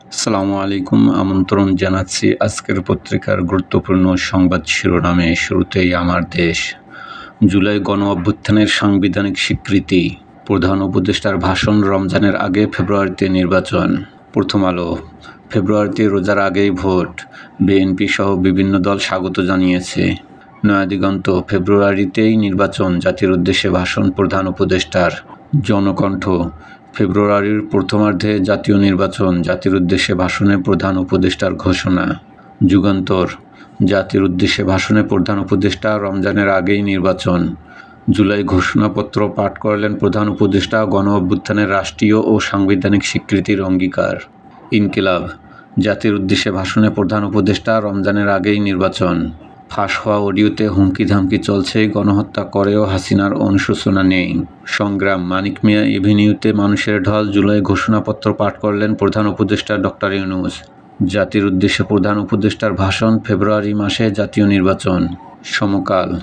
আসসালামু আলাইকুম। আমন্ত্রণ জানাচ্ছি আজকের পত্রিকার গুরুত্বপূর্ণ সংবাদ শিরোনামে। শুরুতেই আমার দেশ। জুলাই গণঅভ্যুত্থানের সাংবিধানিক স্বীকৃতি, প্রধান উপদেষ্টার ভাষণ, রমজানের আগে ফেব্রুয়ারিতে নির্বাচন। প্রথম আলো। ফেব্রুয়ারিতে রোজার আগেই ভোট, বিএনপি সহ বিভিন্ন দল স্বাগত জানিয়েছে। নয়াদিগন্ত। ফেব্রুয়ারিতেই নির্বাচন, জাতির উদ্দেশ্যে ভাষণ প্রধান উপদেষ্টার। জনকণ্ঠ। ফেব্রুয়ারির প্রথমার্ধে জাতীয় নির্বাচন, জাতির উদ্দেশ্যে ভাষণে প্রধান উপদেষ্টার ঘোষণা। যুগান্তর। জাতির উদ্দেশ্যে ভাষণে প্রধান উপদেষ্টা, রমজানের আগেই নির্বাচন। জুলাই ঘোষণাপত্র পাঠ করলেন প্রধান উপদেষ্টা, গণঅভ্যুত্থানের রাষ্ট্রীয় ও সাংবিধানিক স্বীকৃতির অঙ্গীকার। ইনকিলাব। জাতির উদ্দেশ্যে ভাষণে প্রধান উপদেষ্টা, রমজানের আগেই নির্বাচন। ফাঁস হওয়া অডিওতে হুমকি-ধামকি চলছে, গণহত্যা করেও হাসিনার অনুশোচনা নেই। সংগ্রাম। মানিক মিয়া এভিনিউতে মানুষের ঢল, জুলাই ঘোষণাপত্র পাঠ করলেন প্রধান উপদেষ্টা ডক্টর ইউনূস। জাতির উদ্দেশ্যে প্রধান উপদেষ্টার ভাষণ, ফেব্রুয়ারি মাসে জাতীয় নির্বাচন। সমকাল।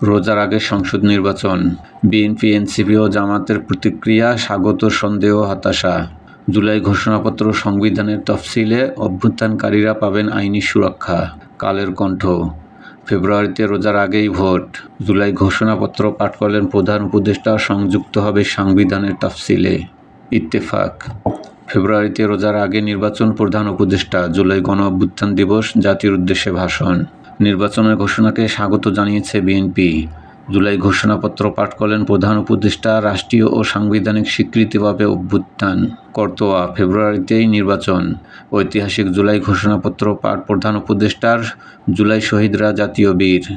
রোজার আগে সংসদ নির্বাচন, বিএনপি, এনসিপি ও জামাতের প্রতিক্রিয়া, স্বাগত, সন্দেহ, হতাশা। জুলাই ঘোষণাপত্র সংবিধানের তফসিলে, অভ্যুত্থানকারীরা পাবেন আইনি সুরক্ষা। কালের কণ্ঠ। ফেব্রুয়ারিতে রোজার আগেই ভোট, জুলাই ঘোষণাপত্র পাঠ করলেন প্রধান উপদেষ্টা, সংযুক্ত হবে সংবিধানের তফসিলে। ইত্তেফাক। ফেব্রুয়ারিতে রোজার আগে নির্বাচন, প্রধান উপদেষ্টা, জুলাই গণঅভ্যুত্থান দিবস, জাতির উদ্দেশ্যে ভাষণ। নির্বাচনের ঘোষণাকে স্বাগত জানিয়েছে বিএনপি। জুলাই ঘোষণাপত্র পাঠ করলেন প্রধান উপদেষ্টা, রাষ্ট্রীয় ও সাংবিধানিক স্বীকৃতি পাবে অভ্যুত্থান। করতোয়া। ফেব্রুয়ারিতেই নির্বাচন, ঐতিহাসিক জুলাই ঘোষণাপত্র পাঠ প্রধান উপদেষ্টার, জুলাই শহীদরা জাতীয় বীর।